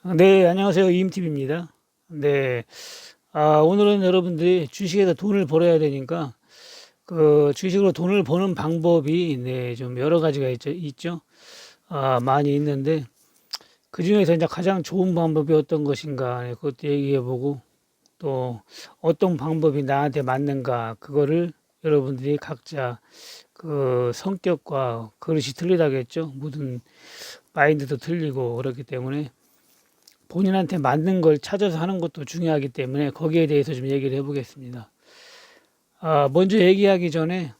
네, 안녕하세요. 이임TV입니다. 네, 오늘은 여러분들이 주식에서 돈을 벌어야 되니까, 주식으로 돈을 버는 방법이, 네, 좀 여러 가지가 있죠. 많이 있는데, 그 중에서 이제 가장 좋은 방법이 어떤 것인가, 네, 그것도 얘기해보고, 또 어떤 방법이 나한테 맞는가, 그거를 여러분들이 각자 그 성격과 그릇이 틀리다겠죠. 모든 마인드도 틀리고 그렇기 때문에, 본인한테 맞는 걸 찾아서 하는 것도 중요하기 때문에 거기에 대해서 좀 얘기를 해보겠습니다. 먼저 얘기하기 전에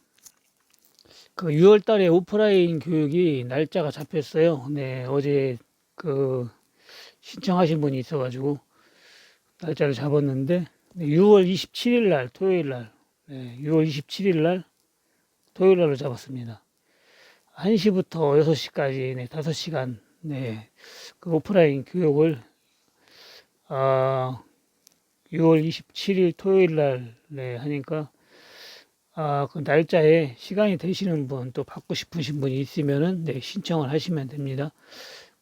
그 6월 달에 오프라인 교육이 날짜가 잡혔어요. 네, 어제 그 신청하신 분이 있어가지고 날짜를 잡았는데 6월 27일 날 토요일 날, 네, 6월 27일 날 토요일 날로 잡았습니다. 1시부터 6시까지 네, 5시간 네, 그 오프라인 교육을 아, 6월 27일 토요일 날 네, 하니까 그 날짜에 시간이 되시는 분, 또 받고 싶으신 분이 있으면은 네, 신청을 하시면 됩니다.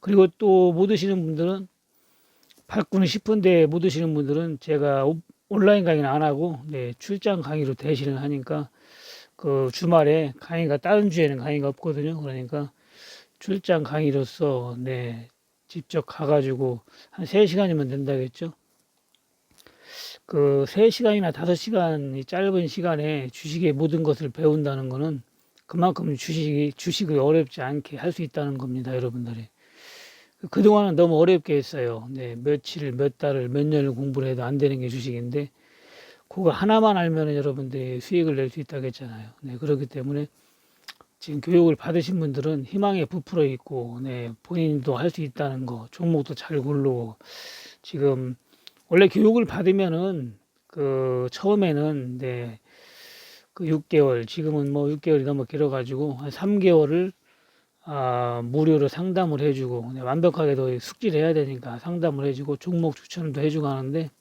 그리고 또 못 오시는 분들은 받고는 싶은데 못 오시는 분들은 제가 온라인 강의는 안 하고 네, 출장 강의로 대신을 하니까 그 주말에 강의가 다른 주에는 강의가 없거든요. 그러니까 출장 강의로서 네, 직접 가가지고 한 3시간이면 된다겠죠. 그 3시간이나 5시간 짧은 시간에 주식의 모든 것을 배운다는 것은 그만큼 주식을 어렵지 않게 할 수 있다는 겁니다, 여러분들이. 그동안은 너무 어렵게 했어요. 네, 며칠, 몇 달을, 몇 년을 공부를 해도 안 되는 게 주식인데, 그거 하나만 알면 여러분들이 수익을 낼 수 있다고 했잖아요. 네, 그렇기 때문에 지금 교육을 받으신 분들은 희망에 부풀어 있고, 네, 본인도 할 수 있다는 거, 종목도 잘 고르고, 지금 원래 교육을 받으면은 그 처음에는 네, 그 6개월 지금은 뭐 6개월이 너무 길어가지고 한 3개월을 무료로 상담을 해주고 네, 완벽하게도 숙지를 해야 되니까 상담을 해주고 종목 추천도 해주고 하는데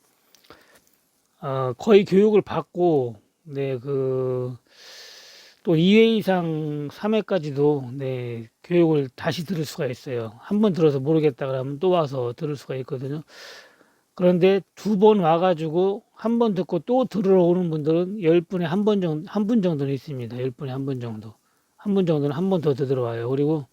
거의 교육을 받고 네, 또 2회 이상 3회까지도 네, 교육을 다시 들을 수가 있어요. 한 번 들어서 모르겠다 그러면 또 와서 들을 수가 있거든요. 그런데 2번 와가지고 한 번 듣고 또 들으러 오는 분들은 10분에 한 분 정도는 있습니다. 10분에 한 분 정도. 한 분 정도는 한 번 더 들어와요. 그리고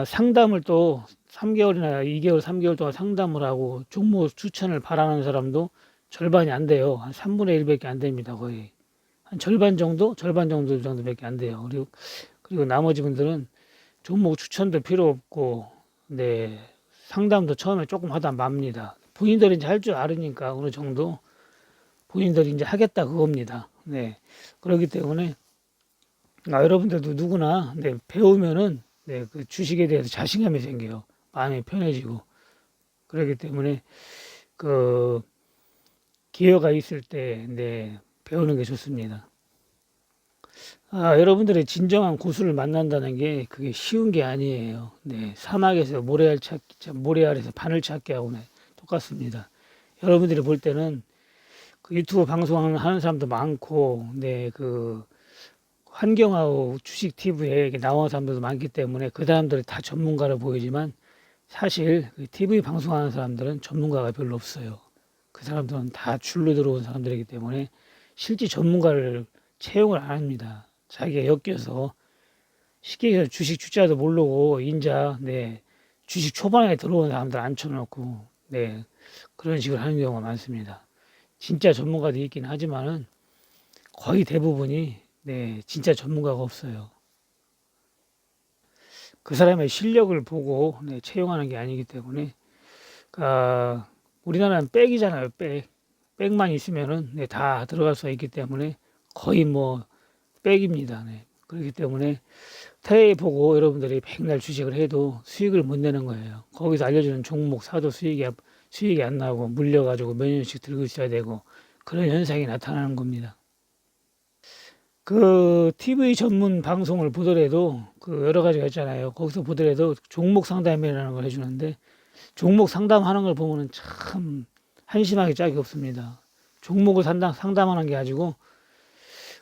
상담을 또 3개월이나 2개월, 3개월 동안 상담을 하고 종목 추천을 바라는 사람도 절반이 안 돼요. 한 3분의 1밖에 안 됩니다. 거의. 한 절반 정도밖에 안 돼요. 그리고 나머지 분들은 종목 추천도 필요 없고, 네, 상담도 처음에 조금 하다 맙니다. 본인들이 이제 할 줄 알으니까 어느 정도 본인들이 이제 하겠다 그겁니다. 네, 그렇기 때문에 여러분들도 누구나 네, 배우면은 네, 그 주식에 대해서 자신감이 생겨요. 마음이 편해지고 그렇기 때문에 그 기회가 있을 때 네, 배우는 게 좋습니다. 여러분들의 진정한 고수를 만난다는 게 그게 쉬운 게 아니에요. 네, 사막에서 모래 아래서 바늘 찾기 하고는 똑같습니다. 여러분들이 볼 때는 그 유튜브 방송하는 사람도 많고, 네, 그 환경하고 주식 TV에 나온 사람들도 많기 때문에 그 사람들이 다 전문가로 보이지만 사실 그 TV 방송하는 사람들은 전문가가 별로 없어요. 그 사람들은 다 줄로 들어온 사람들이기 때문에 실제 전문가를 채용을 안 합니다. 자기가 엮여서 쉽게 얘기해서 주식 주자도 모르고 인자 네 주식 초반에 들어온 사람들 앉혀놓고 네 그런 식으로 하는 경우가 많습니다. 진짜 전문가도 있긴 하지만은 거의 대부분이 네 진짜 전문가가 없어요. 그 사람의 실력을 보고 네, 채용하는 게 아니기 때문에 우리나라는 백이잖아요. 백만 있으면은 네, 다 들어갈 수가 있기 때문에 거의 뭐 백입니다. 네. 그렇기 때문에 테레비 보고 여러분들이 백날 주식을 해도 수익을 못 내는 거예요. 거기서 알려주는 종목 사도 수익이 안 나고 물려가지고 몇 년씩 들고 있어야 되고 그런 현상이 나타나는 겁니다. 그 TV 전문 방송을 보더라도 그 여러 가지가 있잖아요. 거기서 보더라도 종목 상담이라는 걸 해주는데 종목 상담하는 걸 보면은 참 한심하게 짝이 없습니다. 종목을 상담하는 게 아니고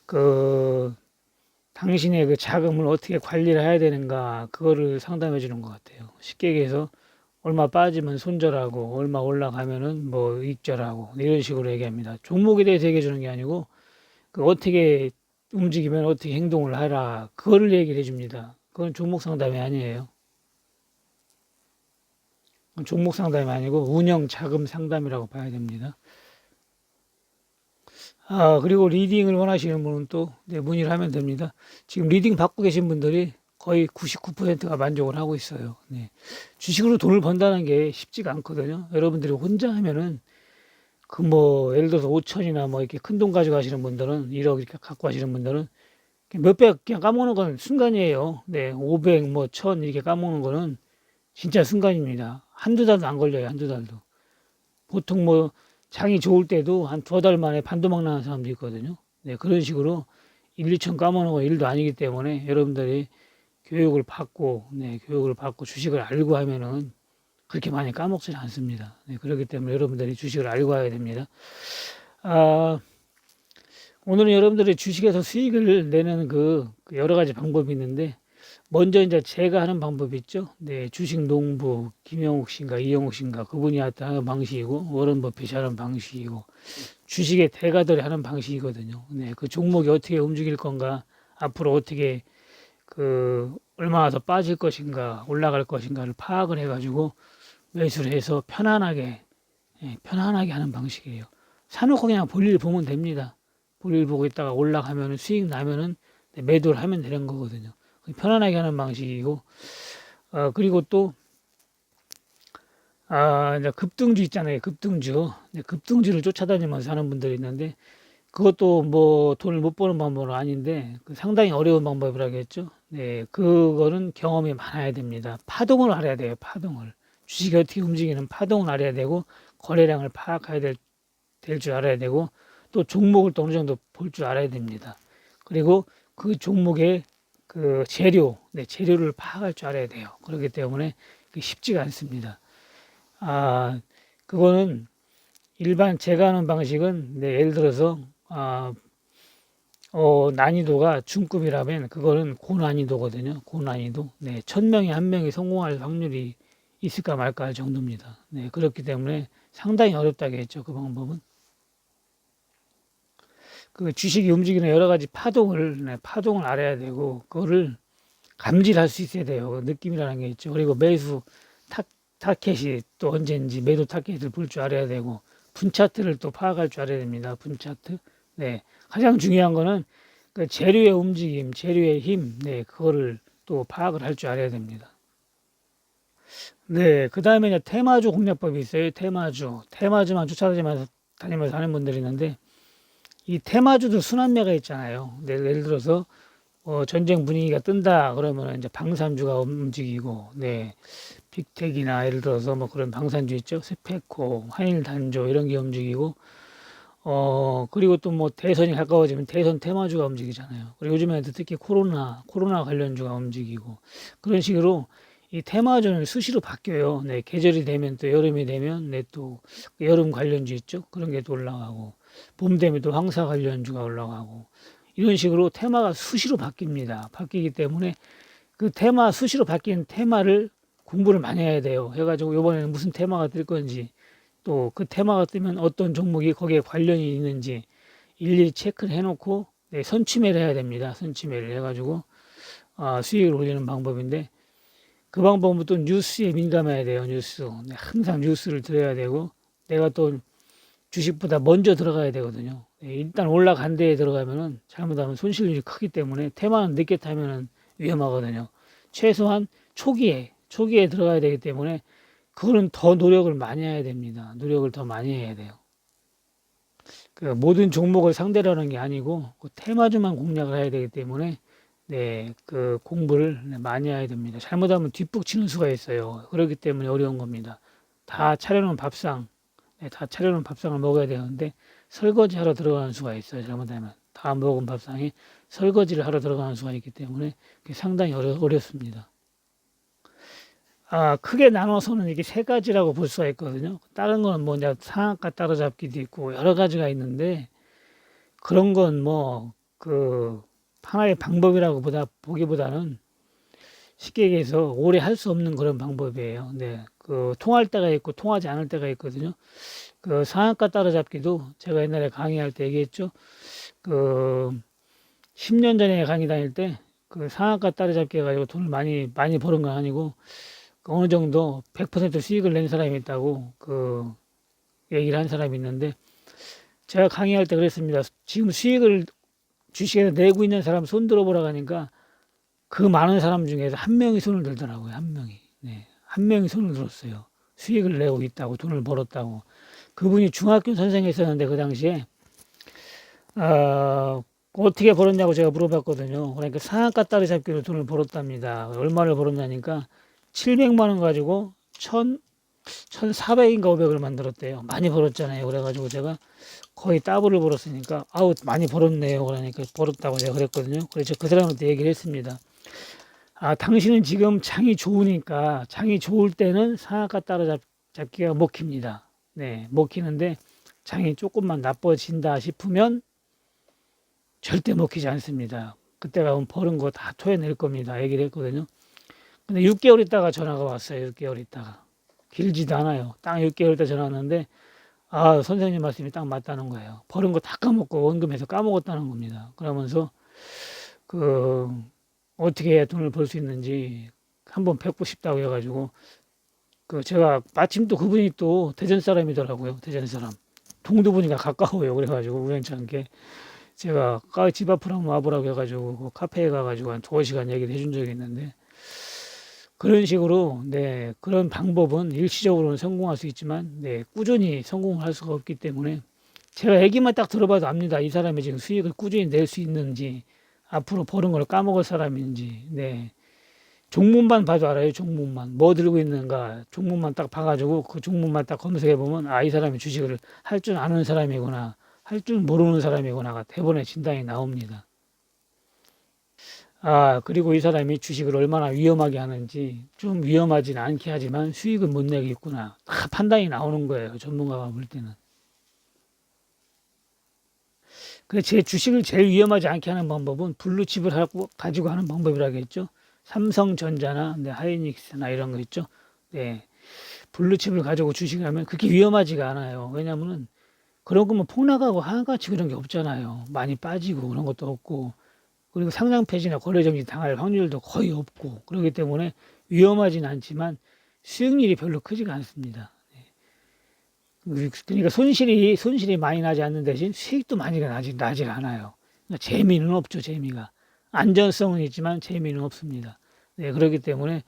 그 당신의 그 자금을 어떻게 관리를 해야 되는가 그거를 상담해 주는 것 같아요. 쉽게 얘기해서 얼마 빠지면 손절하고 얼마 올라가면은 뭐 익절하고 이런 식으로 얘기합니다. 종목에 대해서 얘기해 주는 게 아니고 그 어떻게 움직이면 어떻게 행동을 하라 그거를 얘기를 해줍니다. 그건 종목 상담이 아니에요. 종목 상담이 아니고 운영 자금 상담이라고 봐야 됩니다. 그리고 리딩을 원하시는 분은 또 문의를 하면 됩니다. 지금 리딩 받고 계신 분들이 거의 99%가 만족을 하고 있어요. 네. 주식으로 돈을 번다는 게 쉽지가 않거든요. 여러분들이 혼자 하면은 그 뭐 예를 들어서 5천이나 뭐 이렇게 큰 돈 가지고 하시는 분들은 1억 이렇게 갖고 하시는 분들은 몇백 그냥 까먹는 건 순간이에요. 네, 500 뭐 1000 이렇게 까먹는 거는 진짜 순간입니다. 한두 달도 안 걸려요. 한두 달도. 보통 뭐 장이 좋을 때도 한 2달 만에 반도막 나는 사람도 있거든요. 네, 그런 식으로 1, 2천 까먹는 건 일도 아니기 때문에 여러분들이 교육을 받고, 네, 교육을 받고 주식을 알고 하면은 그렇게 많이 까먹지 않습니다. 네, 그렇기 때문에 여러분들이 주식을 알고 해야 됩니다. 아, 오늘은 여러분들이 주식에서 수익을 내는 그 여러 가지 방법이 있는데, 먼저 이제 제가 하는 방법이 있죠. 네, 주식 농부 김영욱 씨인가 이영욱 씨인가 그분이 하는 방식이고 워런 버핏이 하는 방식이고 주식의 대가들이 하는 방식이거든요. 네, 그 종목이 어떻게 움직일 건가 앞으로 어떻게 그 얼마나 더 빠질 것인가 올라갈 것인가를 파악을 해가지고 매수를 해서 편안하게 편안하게 하는 방식이에요. 사놓고 그냥 볼일 보면 됩니다. 볼일 보고 있다가 올라가면 수익 나면은 매도를 하면 되는 거거든요. 편안하게 하는 방식이고, 그리고 또, 이제 급등주 있잖아요. 급등주. 급등주를 쫓아다니면서 하는 분들이 있는데, 그것도 뭐 돈을 못 버는 방법은 아닌데, 상당히 어려운 방법이라겠죠. 네, 그거는 경험이 많아야 됩니다. 파동을 알아야 돼요. 파동을. 주식이 어떻게 움직이는 파동을 알아야 되고, 거래량을 파악해야 될 줄 알아야 되고, 또 종목을 또 어느 정도 볼 줄 알아야 됩니다. 그리고 그 종목의 그 재료를 파악할 줄 알아야 돼요. 그렇기 때문에 쉽지가 않습니다. 그거는 일반 제가 하는 방식은 예를 들어서 난이도가 중급이라면 그거는 고난이도거든요. 고난이도. 네, 1000명에 한 명이 성공할 확률이 있을까 말까 할 정도입니다. 네, 그렇기 때문에 상당히 어렵다겠죠. 그 방법은. 그 주식이 움직이는 여러 가지 파동을 알아야 되고, 그거를 감지를 할 수 있어야 돼요. 그 느낌이라는 게 있죠. 그리고 매수 타켓이 또 언제인지 매도 타켓을 볼 줄 알아야 되고, 분차트를 또 파악할 줄 알아야 됩니다. 분차트. 네. 가장 중요한 거는 그 재료의 움직임, 재료의 힘, 네. 그거를 또 파악을 할 줄 알아야 됩니다. 네. 그 다음에 이제 테마주 공략법이 있어요. 테마주만 쫓아다니면서 하는 분들이 있는데, 이 테마주도 순환매가 있잖아요. 네, 예를 들어서 전쟁 분위기가 뜬다 그러면 이제 방산주가 움직이고, 네, 빅텍이나 예를 들어서 뭐 그런 방산주 있죠. 스페코, 한일단조 이런 게 움직이고, 그리고 또 뭐 대선이 가까워지면 대선 테마주가 움직이잖아요. 그리고 요즘에 특히 코로나 관련주가 움직이고 그런 식으로 이 테마주는 수시로 바뀌어요. 네, 계절이 되면 또 여름이 되면 또 여름 관련주 있죠. 그런 게 또 올라가고 봄 되면 또 황사 관련주가 올라가고 이런 식으로 테마가 수시로 바뀝니다. 바뀌기 때문에 그 수시로 바뀐 테마를 공부를 많이 해야 돼요. 해가지고 이번에는 무슨 테마가 뜰 건지 또 그 테마가 뜨면 어떤 종목이 거기에 관련이 있는지 일일이 체크를 해놓고 선취매를 해야 됩니다. 선취매를 해가지고 수익을 올리는 방법인데 그 방법은 또 뉴스에 민감해야 돼요. 항상 뉴스를 들어야 되고 내가 또 주식보다 먼저 들어가야 되거든요. 일단 올라간 데에 들어가면은 잘못하면 손실률이 크기 때문에 테마는 늦게 타면은 위험하거든요. 최소한 초기에 들어가야 되기 때문에 그거는 더 노력을 많이 해야 됩니다. 노력을 더 많이 해야 돼요. 그 모든 종목을 상대로 하는 게 아니고 그 테마주만 공략을 해야 되기 때문에 그 공부를 많이 해야 됩니다. 잘못하면 뒷북 치는 수가 있어요. 그렇기 때문에 어려운 겁니다. 다 차려놓은 밥상, 다 차려놓은 밥상을 먹어야 되는데 설거지 하러 들어가는 수가 있어요. 잘못하면 다 먹은 밥상에 설거지를 하러 들어가는 수가 있기 때문에 상당히 어렵습니다. 크게 나눠서는 이게 세 가지라고 볼 수가 있거든요. 다른 거는 뭐 이제 상한가 따라잡기도 있고 여러 가지가 있는데 그런 건 뭐 그 하나의 방법이라고 보기보다는 쉽게 얘기해서 오래 할 수 없는 그런 방법이에요. 네. 통할 때가 있고 통하지 않을 때가 있거든요. 상한가 따라잡기도 제가 옛날에 강의할 때 얘기했죠. 그 10년 전에 강의 다닐 때 상한가 따라잡기 해가지고 돈을 많이 버는 건 아니고 어느 정도 100% 수익을 낸 사람이 있다고 얘기를 한 사람이 있는데, 제가 강의할 때 그랬습니다. 지금 수익을 주식에서 내고 있는 사람 손 들어보라고 하니까 그 많은 사람 중에서 한 명이 손을 들더라고요. 한 명이. 네. 한 명이 손을 들었어요. 수익을 내고 있다고, 돈을 벌었다고. 그분이 중학교 선생이었는데 그 당시에 어떻게 벌었냐고 제가 물어봤거든요. 그러니까 상한가 따라잡기로 돈을 벌었답니다. 얼마를 벌었냐니까 700만 원 가지고 1,400인가 500을 만들었대요. 많이 벌었잖아요. 그래가지고 제가 거의 더블을 벌었으니까 아우 많이 벌었네요. 그러니까 벌었다고 제가 그랬거든요. 그래서 그 사람한테 얘기를 했습니다. 당신은 지금 장이 좋으니까, 장이 좋을 때는 상한가 따라잡기가 먹힙니다. 네, 먹히는데 장이 조금만 나빠진다 싶으면 절대 먹히지 않습니다. 그때 가면 버는 거 다 토해낼 겁니다. 얘기를 했거든요. 근데 6개월 있다가 전화가 왔어요. 6개월 있다가. 길지도 않아요. 딱 6개월 있다 전화 왔는데, 선생님 말씀이 딱 맞다는 거예요. 버는 거 다 까먹고 원금에서 까먹었다는 겁니다. 그러면서 어떻게 해야 돈을 벌 수 있는지 한번 뵙고 싶다고 해가지고, 제가 마침 또 그분이 또 대전 사람이더라고요. 대전 사람. 동두분이가 가까워요. 그래가지고 우연치 않게 제가 집 앞으로 한번 와보라고 해가지고 그 카페에 가가지고 한 2시간 얘기를 해준 적이 있는데, 그런 식으로, 네, 그런 방법은 일시적으로는 성공할 수 있지만, 네, 꾸준히 성공을 할 수가 없기 때문에, 제가 얘기만 딱 들어봐도 압니다. 이 사람이 지금 수익을 꾸준히 낼 수 있는지, 앞으로 버는 걸 까먹을 사람인지, 네. 종목만 봐도 알아요. 종목만. 뭐 들고 있는가, 종목만 딱 봐가지고 그 종목만 딱 검색해보면, 이 사람이 주식을 할 줄 아는 사람이구나, 할 줄 모르는 사람이구나가 대본에 진단이 나옵니다. 그리고 이 사람이 주식을 얼마나 위험하게 하는지, 좀 위험하진 않게 하지만 수익은 못 내겠구나. 다 판단이 나오는 거예요. 전문가가 볼 때는. 그래서 제 주식을 제일 위험하지 않게 하는 방법은 블루칩을 가지고 하는 방법이라고 했죠. 삼성전자나 하이닉스나 이런 거 있죠. 네. 블루칩을 가지고 주식을 하면 그렇게 위험하지가 않아요. 왜냐면은 그런 거면 폭락하고 하한가치 그런 게 없잖아요. 많이 빠지고 그런 것도 없고, 그리고 상장 폐지나 거래 정지 당할 확률도 거의 없고, 그렇기 때문에 위험하진 않지만 수익률이 별로 크지가 않습니다. 그러니까 손실이 많이 나지 않는 대신 수익도 많이 나질 않아요. 그러니까 재미는 없죠. 재미가. 안전성은 있지만 재미는 없습니다. 네, 그렇기 때문에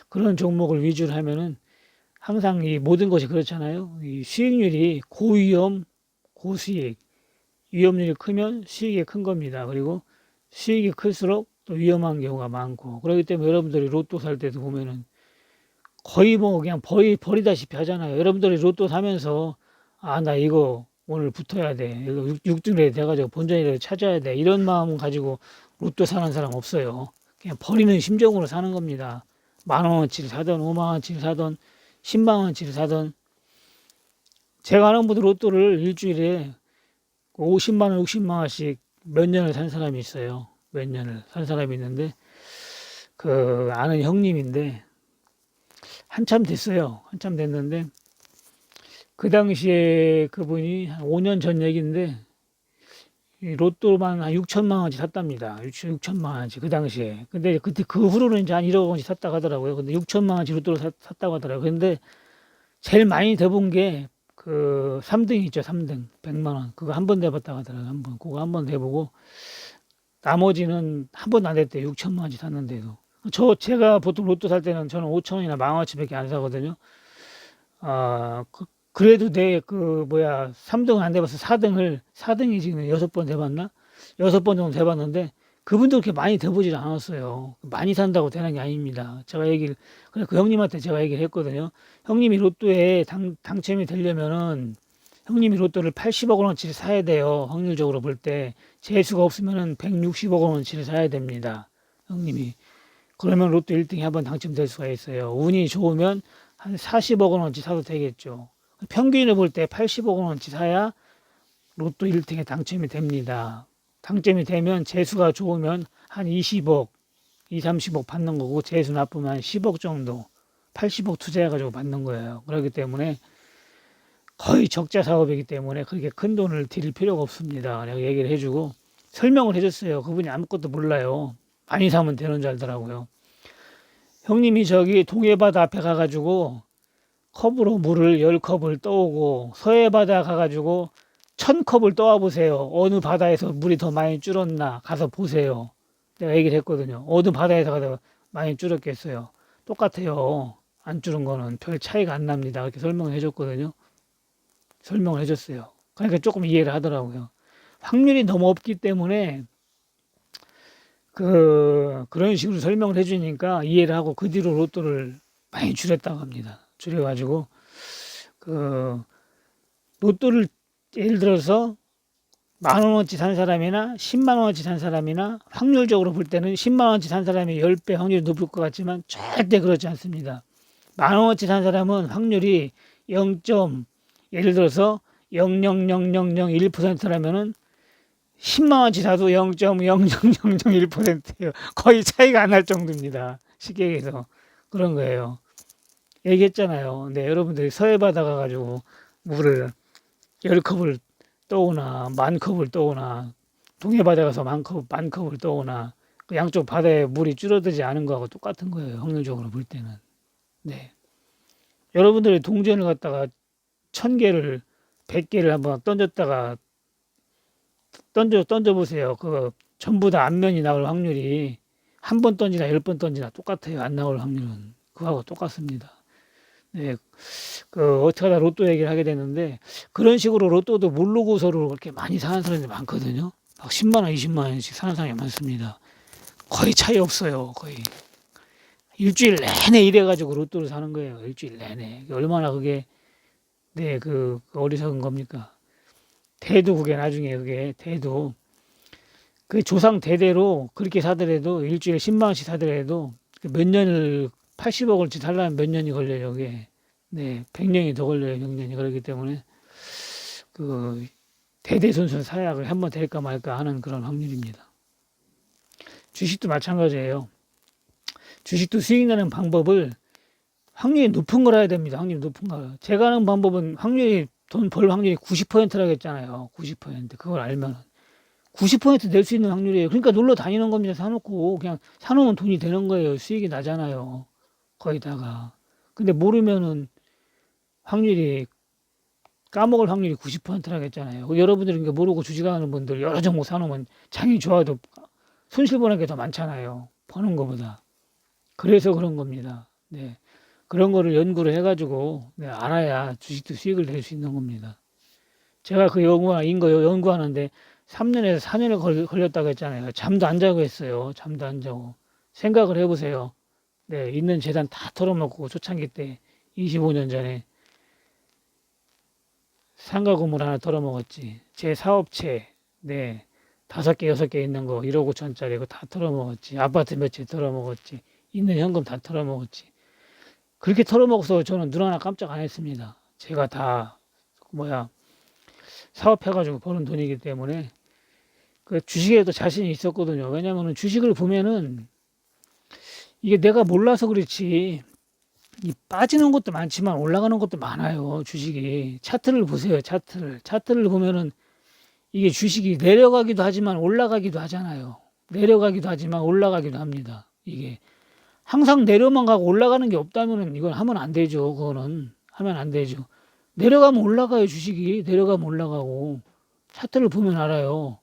그런 종목을 위주로 하면은 항상 이 모든 것이 그렇잖아요. 이 수익률이 고위험, 고수익, 위험률이 크면 수익이 큰 겁니다. 그리고 수익이 클수록 또 위험한 경우가 많고, 그렇기 때문에 여러분들이 로또 살 때도 보면은 거의 뭐 그냥 버리다시피 하잖아요. 여러분들이 로또 사면서 나 이거 오늘 붙어야 돼. 이거 6등이라도 돼가지고 본전이라도 찾아야 돼. 이런 마음 가지고 로또 사는 사람 없어요. 그냥 버리는 심정으로 사는 겁니다. 10,000원어치를 사든 50,000원어치를 사든 100,000원어치를 사든. 제가 아는 분들 로또를 일주일에 50만 원, 60만 원씩 몇 년을 산 사람이 있어요. 몇 년을 산 사람이 있는데, 아는 형님인데, 한참 됐어요. 한참 됐는데, 그 당시에 그분이 한 5년 전 얘기인데, 이 로또만 한 6천만 원치 샀답니다. 6천만 원치, 그 당시에. 근데 그때 그 후로는 이제 한 1억 원치 샀다고 하더라고요. 근데 6천만 원치 로또를 샀다고 하더라고요. 근데 제일 많이 돼본 게 3등 있죠, 3등. 100만 원. 그거 한 번 돼봤다고 하더라고요. 한 번. 그거 한 번 돼보고, 나머지는 한 번도 안 됐대요. 6천만 원치 샀는데도. 제가 보통 로또 살 때는 저는 5천 원이나 10,000원치밖에 안 사거든요. 그래도 3등은 안 돼봤어. 4등이 지금 6번 돼봤나? 6번 정도 돼봤는데, 그분도 그렇게 많이 돼보질 않았어요. 많이 산다고 되는 게 아닙니다. 그래, 그 형님한테 제가 얘기를 했거든요. 형님이 로또에 당첨이 되려면은, 형님이 로또를 80억 원어치를 사야 돼요. 확률적으로 볼 때. 재수가 없으면은 160억 원어치를 사야 됩니다. 형님이. 그러면 로또 1등에 한번 당첨될 수가 있어요. 운이 좋으면 한 40억 원어치 사도 되겠죠. 평균을 볼 때 80억 원어치 사야 로또 1등에 당첨이 됩니다. 당첨이 되면 재수가 좋으면 한 20억, 30억 받는 거고, 재수 나쁘면 한 10억 정도 80억 투자해가지고 받는 거예요. 그렇기 때문에 거의 적자 사업이기 때문에 그렇게 큰 돈을 들일 필요가 없습니다. 내가 얘기를 해주고 설명을 해줬어요. 그분이 아무것도 몰라요. 많이 사면 되는 줄 알더라고요. 형님이 저기 동해바다 앞에 가가지고 컵으로 물을 10컵을 떠오고 서해바다 가가지고 1000컵을 떠와 보세요. 어느 바다에서 물이 더 많이 줄었나 가서 보세요. 내가 얘기를 했거든요. 어느 바다에서 가서 많이 줄었겠어요. 똑같아요. 안 줄은 거는 별 차이가 안 납니다. 그렇게 설명을 해줬거든요. 설명을 해줬어요. 그러니까 조금 이해를 하더라고요. 확률이 너무 없기 때문에 그런 식으로 설명을 해주니까 이해를 하고 그 뒤로 로또를 많이 줄였다고 합니다. 줄여가지고 그 로또를 예를 들어서 10,000원어치 산 사람이나 10만원어치 산 사람이나 확률적으로 볼 때는 10만원어치 산 사람이 10배 확률이 높을 것 같지만 절대 그렇지 않습니다. 10,000원어치 산 사람은 확률이 0. 예를 들어서 0.00001%라면은 10만원어치 사도 0.00001%예요. 거의 차이가 안 날 정도입니다. 쉽게 얘기해서 그런 거예요. 얘기했잖아요. 네, 여러분들이 서해바다 가가지고 물을 10컵을 떠오나 만 컵을 떠오나 동해바다 가서 만 컵을 떠오나 그 양쪽 바다에 물이 줄어들지 않은 거하고 똑같은 거예요. 확률적으로 볼 때는. 네. 여러분들이 동전을 갖다가 1000개를 100개를 한번 던졌다가 던져 보세요. 그 전부 다 앞면이 나올 확률이 한 번 던지나 10번 던지나 똑같아요. 안 나올 확률은 그거하고 똑같습니다. 네, 어떻게 하다 로또 얘기를 하게 됐는데, 그런 식으로 로또도 모르고서로 그렇게 많이 사는 사람들이 많거든요. 막 10만원, 20만원씩 사는 사람이 많습니다. 거의 차이 없어요. 거의. 일주일 내내 일해가지고 로또를 사는 거예요. 일주일 내내. 얼마나 그게, 네, 어리석은 겁니까? 대도 그게 나중에 대도. 그 조상 대대로 그렇게 사더라도 일주일에 10만원씩 사더라도 몇 년을 80억을 살려면 몇 년이 걸려요, 이게. 네, 100년이 더 걸려요, 100년이. 그렇기 때문에, 대대손손 사약을 한번 될까 말까 하는 그런 확률입니다. 주식도 마찬가지예요. 주식도 수익 나는 방법을 확률이 높은 걸 해야 됩니다. 확률이 높은 거. 제가 하는 방법은 돈 벌 확률이 90%라고 했잖아요. 90%. 그걸 알면. 90%낼 수 있는 확률이에요. 그러니까 놀러 다니는 겁니다. 사놓고. 그냥 사놓으면 돈이 되는 거예요. 수익이 나잖아요. 거기다가. 근데 모르면은 확률이 까먹을 확률이 90%라고 했잖아요. 여러분들은 모르고 주식하는 분들 여러 종목 사놓으면 장이 좋아도 손실 보는 게 더 많잖아요. 버는 것보다. 그래서 그런 겁니다. 네. 그런 거를 연구를 해가지고 네, 알아야 주식도 수익을 낼 수 있는 겁니다. 제가 그 연구하는데 3년에서 4년을 걸렸다고 했잖아요. 잠도 안 자고 했어요. 잠도 안 자고. 생각을 해보세요. 네, 있는 재산 다 털어먹고 초창기 때 25년 전에 상가 건물 하나 털어먹었지. 제 사업체, 네, 5개, 6개 있는 거 1억 5천짜리 그거 다 털어먹었지. 아파트 몇 채 털어먹었지. 있는 현금 다 털어먹었지. 그렇게 털어먹어서 저는 눈 하나 깜짝 안 했습니다. 제가 다, 사업해가지고 버는 돈이기 때문에 그 주식에도 자신이 있었거든요. 왜냐면은 주식을 보면은 이게 내가 몰라서 그렇지 이 빠지는 것도 많지만 올라가는 것도 많아요. 주식이. 차트를 보세요. 차트를 보면은 이게 주식이 내려가기도 하지만 올라가기도 하잖아요. 내려가기도 하지만 올라가기도 합니다. 이게 항상 내려만 가고 올라가는 게 없다면은 이건 하면 안 되죠. 그거는 하면 안 되죠. 내려가면 올라가요. 주식이 내려가면 올라가고 차트를 보면 알아요.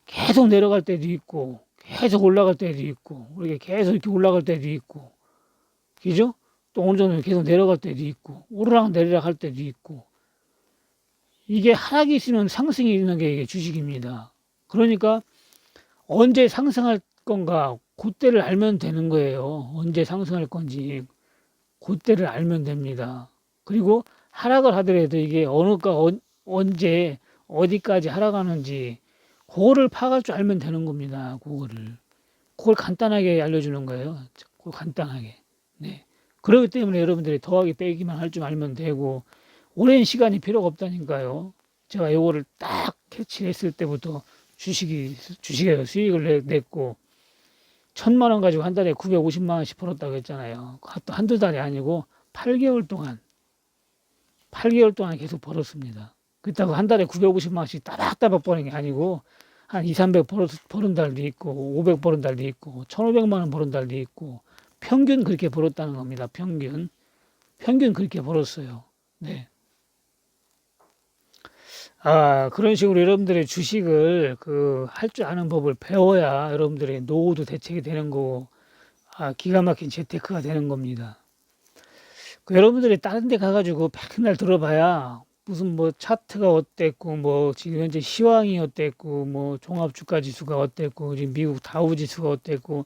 계속 내려갈 때도 있고 계속 올라갈 때도 있고 이렇게 계속 이렇게 올라갈 때도 있고 그죠? 또 어느 정도 계속 내려갈 때도 있고 오르락 내리락 할 때도 있고 이게 하락이 있으면 상승이 있는 게 이게 주식입니다. 그러니까 언제 상승할 건가 그때를 알면 되는 거예요. 언제 상승할 건지 그때를 알면 됩니다. 그리고 하락을 하더라도 이게 언제 어디까지 하락하는지 그거를 파악할 줄 알면 되는 겁니다. 그걸 간단하게 알려주는 거예요. 그걸 간단하게. 네. 그렇기 때문에 여러분들이 더하기 빼기만 할 줄 알면 되고 오랜 시간이 필요가 없다니까요. 제가 요거를 딱 캐치했을 때부터 주식에서 수익을 냈고 천만 원 가지고 한 달에 950만 원씩 벌었다고 했잖아요. 또 한두 달이 아니고 8개월 동안 계속 벌었습니다. 그렇다고 한 달에 950만 원씩 따박따박 버는 게 아니고 한 2, 300 버는 달도 있고 500 버는 달도 있고 1,500만 원 버는 달도 있고 평균 그렇게 벌었다는 겁니다. 평균 그렇게 벌었어요. 네. 그런 식으로 여러분들의 주식을 할 줄 아는 법을 배워야 여러분들의 노후도 대책이 되는 거고 기가 막힌 재테크가 되는 겁니다. 여러분들이 다른 데 가가지고 맨날 들어봐야 무슨 뭐 차트가 어땠고 뭐 지금 현재 시황이 어땠고 뭐 종합주가 지수가 어땠고 지금 미국 다우 지수가 어땠고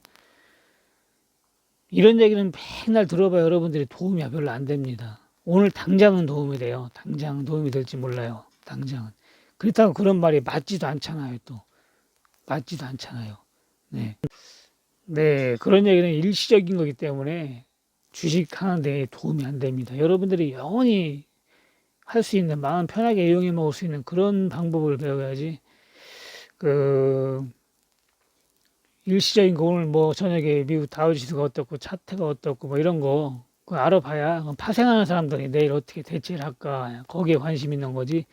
이런 얘기는 맨날 들어봐야 여러분들이 도움이 별로 안 됩니다. 오늘 당장은 도움이 돼요. 당장 도움이 될지 몰라요. 당장은. 그렇다고 그런 말이 맞지도 않잖아요. 또 맞지도 않잖아요. 네. 네, 그런 얘기는 일시적인 거기 때문에 주식 하는데 도움이 안 됩니다. 여러분들이 영원히 할 수 있는 마음 편하게 이용해 먹을 수 있는 그런 방법을 배워야지 일시적인 거 오늘 뭐 저녁에 미국 다우지수가 어떻고 차트가 어떻고 뭐 이런 거 그거 알아봐야 파생하는 사람들이 내일 어떻게 대처를 할까 거기에 관심 있는 거지.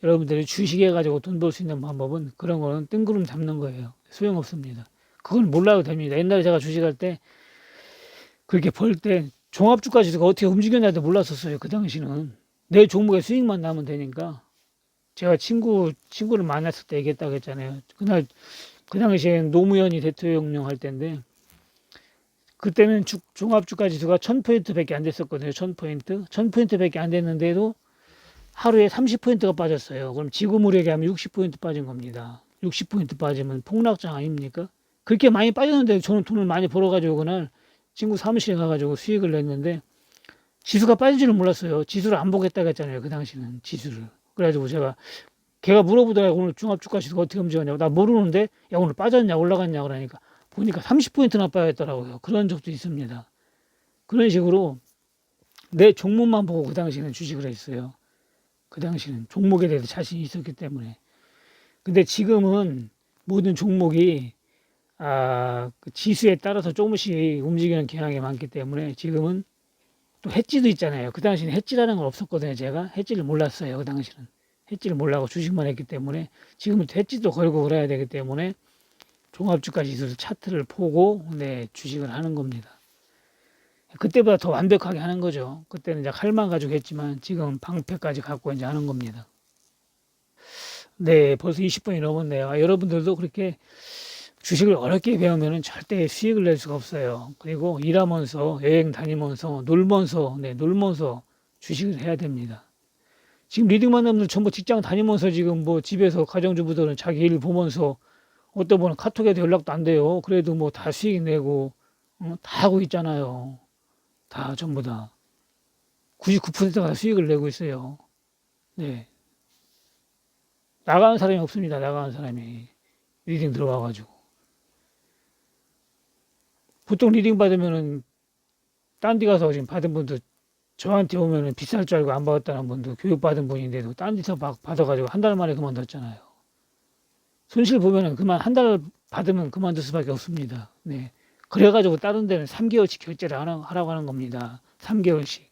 여러분들이 주식해 가지고 돈 벌 수 있는 방법은 그런 거는 뜬구름 잡는 거예요. 소용없습니다. 그걸 몰라도 됩니다. 옛날에 제가 주식할 때 그렇게 벌 때 종합주가 지수가 어떻게 움직였냐도 몰랐었어요. 그 당시는 내 종목의 수익만 나면 되니까. 제가 친구를 만났을 때 얘기했다고 했잖아요. 그 당시에 노무현이 대통령 할 때인데 그때는 종합주가 지수가 1000포인트밖에 안 됐었거든요. 1000포인트. 1000포인트밖에 안 됐는데도 하루에 30포인트가 빠졌어요. 그럼 지구 무력에 하면 60포인트 빠진 겁니다. 60포인트 빠지면 폭락장 아닙니까? 그렇게 많이 빠졌는데 저는 돈을 많이 벌어가지고 그날 친구 사무실에 가가지고 수익을 냈는데 지수가 빠진 줄은 몰랐어요. 지수를 안 보겠다고 했잖아요. 그 당시는 지수를. 그래가지고 걔가 물어보더라고요. 오늘 종합주가 지수가 어떻게 움직였냐고. 나 모르는데 야 오늘 빠졌냐 올라갔냐 그러니까 보니까 30포인트나 빠졌더라고요. 그런 적도 있습니다. 그런 식으로 내 종목만 보고 그 당시에는 주식을 했어요. 그 당시는 종목에 대해서 자신이 있었기 때문에. 근데 지금은 모든 종목이 그 지수에 따라서 조금씩 움직이는 경향이 많기 때문에 지금은 또 해지도 있잖아요. 그 당시는 해지라는 건 없었거든요. 제가 해지를 몰랐어요. 그 당시는 해지를 몰라고 주식만 했기 때문에 지금은 해지도 걸고 그래야 되기 때문에 종합주가 지수 차트를 보고 주식을 하는 겁니다. 그때보다 더 완벽하게 하는 거죠. 그때는 이제 칼만 가지고 했지만 지금 방패까지 갖고 이제 하는 겁니다. 네, 벌써 20분이 넘었네요. 여러분들도 그렇게 주식을 어렵게 배우면 절대 수익을 낼 수가 없어요. 그리고 일하면서 여행 다니면서 놀면서 주식을 해야 됩니다. 지금 리딩 만난 분들 전부 직장 다니면서 지금 뭐 집에서 가정주부들은 자기 일 보면서 어떤 분은 카톡에도 연락도 안 돼요. 그래도 뭐 다 수익 내고 다 하고 있잖아요. 다 전부 다 99%가 다 수익을 내고 있어요. 네. 나가는 사람이 없습니다. 나가는 사람이 리딩 들어와가지고 보통 리딩 받으면은 딴 데 가서 지금 받은 분도 저한테 오면은 비쌀 줄 알고 안 받았다는 분도 교육받은 분인데도 딴 데서 받아가지고 한 달 만에 그만뒀잖아요. 손실 보면은 한 달 받으면 그만둘 수밖에 없습니다. 네. 그래가지고 다른 데는 3개월씩 결제를 하라고 하는 겁니다. 3개월씩.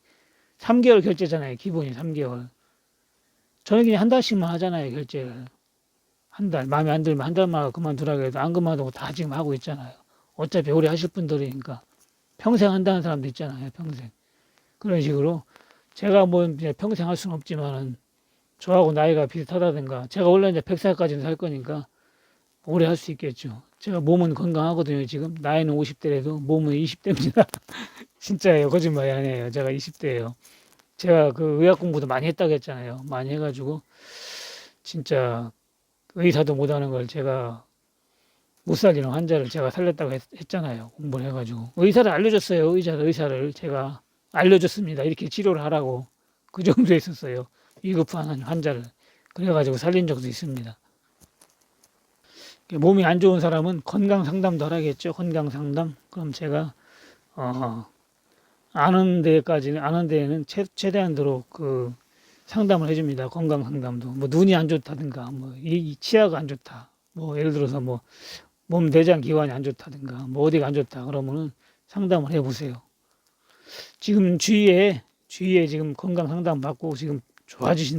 3개월 결제잖아요. 기본이 3개월. 저는 그냥 한 달씩만 하잖아요. 결제를. 한 달. 마음에 안 들면 한 달만 그만두라고 해도 안 그만두고 다 지금 하고 있잖아요. 어차피 오래 하실 분들이니까. 평생 한다는 사람도 있잖아요. 평생. 그런 식으로 제가 뭐 이제 평생 할 수는 없지만은 저하고 나이가 비슷하다든가 제가 원래 이제 100살까지는 살 거니까 오래 할 수 있겠죠. 제가 몸은 건강하거든요. 지금 나이는 50대라도 몸은 20대입니다. 진짜예요. 거짓말이 아니에요. 제가 20대예요. 제가 그 의학 공부도 많이 했다고 했잖아요. 많이 해가지고 진짜 의사도 못하는 걸 제가 못 살리는 환자를 제가 살렸다고 했잖아요. 공부를 해가지고 의사를 알려줬어요. 의사를 제가 알려줬습니다. 이렇게 치료를 하라고 그 정도에 있었어요. 위급한 환자를 그래가지고 살린 적도 있습니다. 몸이 안 좋은 사람은 건강 상담도 하라겠죠. 건강 상담. 그럼 제가 아는 데에는 최대한도로 그 상담을 해줍니다. 건강 상담도. 뭐 눈이 안 좋다든가, 뭐 이 치아가 안 좋다. 뭐 예를 들어서 뭐 몸 내장 기관이 안 좋다든가 뭐 어디가 안 좋다 그러면은 상담을 해보세요. 지금 주위에 지금 건강 상담 받고 지금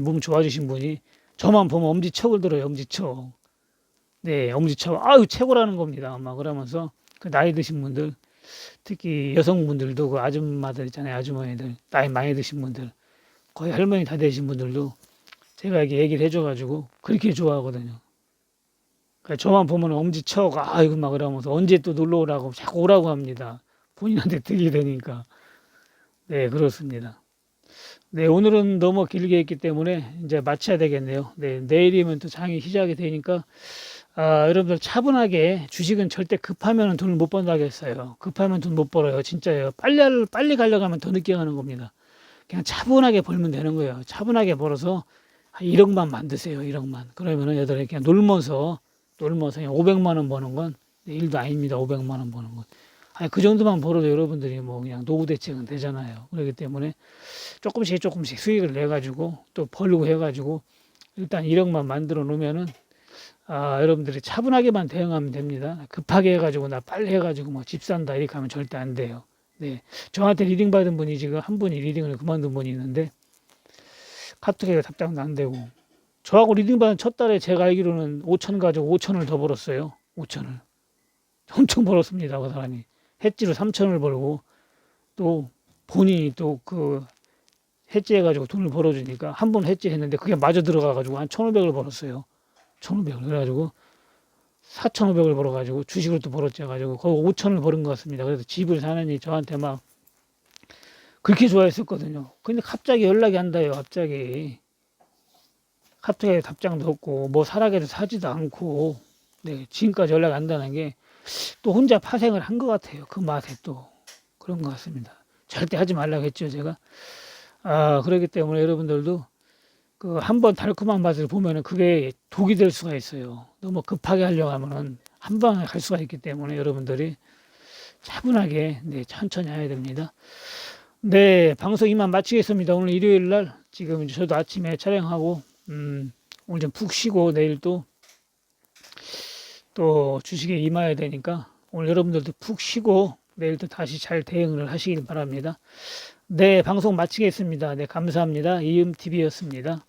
몸 좋아지신 분이 저만 보면 엄지척을 들어요. 엄지척. 네, 엄지척. 아유 최고라는 겁니다. 아마 그러면서 그 나이 드신 분들 특히 여성분들도 그 아줌마들 있잖아요. 아주머니들 나이 많이 드신 분들 거의 할머니 다 되신 분들도 제가 이렇게 얘기를 해줘가지고 그렇게 좋아하거든요. 그러니까 저만 보면 엄지척 아이고 막 그러면서 언제 또 놀러 오라고 자꾸 오라고 합니다. 본인한테 득이 되니까. 네, 그렇습니다. 네, 오늘은 너무 길게 했기 때문에 이제 마쳐야 되겠네요. 네, 내일이면 또 장이 시작이 되니까 여러분들 차분하게 주식은 절대 급하면 돈을 못 번다겠어요. 급하면 돈 못 벌어요. 진짜예요. 빨리 가려고 하면 더 늦게 가는 겁니다. 그냥 차분하게 벌면 되는 거예요. 차분하게 벌어서 1억만 만드세요. 1억만. 그러면은 여러분들 그냥 놀면서 그냥 500만 원 버는 건 일도 아닙니다. 500만 원 버는 건. 아니, 그 정도만 벌어도 여러분들이 뭐 그냥 노후 대책은 되잖아요. 그렇기 때문에 조금씩 수익을 내 가지고 또 벌고 해 가지고 일단 1억만 만들어 놓으면은 여러분들이 차분하게만 대응하면 됩니다. 급하게 해 가지고 나 빨리 해 가지고 뭐 집 산다 이렇게 하면 절대 안 돼요. 네. 저한테 리딩 받은 분이 지금 한 분이 리딩을 그만둔 분이 있는데 카톡에 답장도 안 되고 저하고 리딩 받은 첫 달에 제가 알기로는 5천 가지고 5천을 더 벌었어요. 5천을. 엄청 벌었습니다. 그 사람이. 해지로 3천을 벌고 또 본인이 또 그 해지해가지고 돈을 벌어주니까 한 번 해지했는데 그게 마저 들어가가지고 한 1,500을 벌었어요. 1,500을. 그래가지고 4,500을 벌어가지고 주식을 또 벌었져가지고 거의 5천을 버는 것 같습니다. 그래서 집을 사느니 저한테 막 그렇게 좋아했었거든요. 근데 갑자기 연락이 안 닿아요. 갑자기 답장도 없고 뭐 사라게도 사지도 않고 네, 지금까지 연락이 안 닿는 게 또 혼자 파생을 한 것 같아요. 그 맛에 또 그런 것 같습니다. 절대 하지 말라고 했죠, 제가. 그렇기 때문에 여러분들도 그 한 번 달콤한 맛을 보면은 그게 독이 될 수가 있어요. 너무 급하게 하려고 하면은 한 방에 갈 수가 있기 때문에 여러분들이 차분하게 네, 천천히 해야 됩니다. 네, 방송 이만 마치겠습니다. 오늘 일요일 날 지금 저도 아침에 촬영하고 오늘 좀 푹 쉬고 내일 또 주식에 임해야 되니까 오늘 여러분들도 푹 쉬고 내일 또 다시 잘 대응을 하시길 바랍니다. 네, 방송 마치겠습니다. 네, 감사합니다. 이음TV였습니다.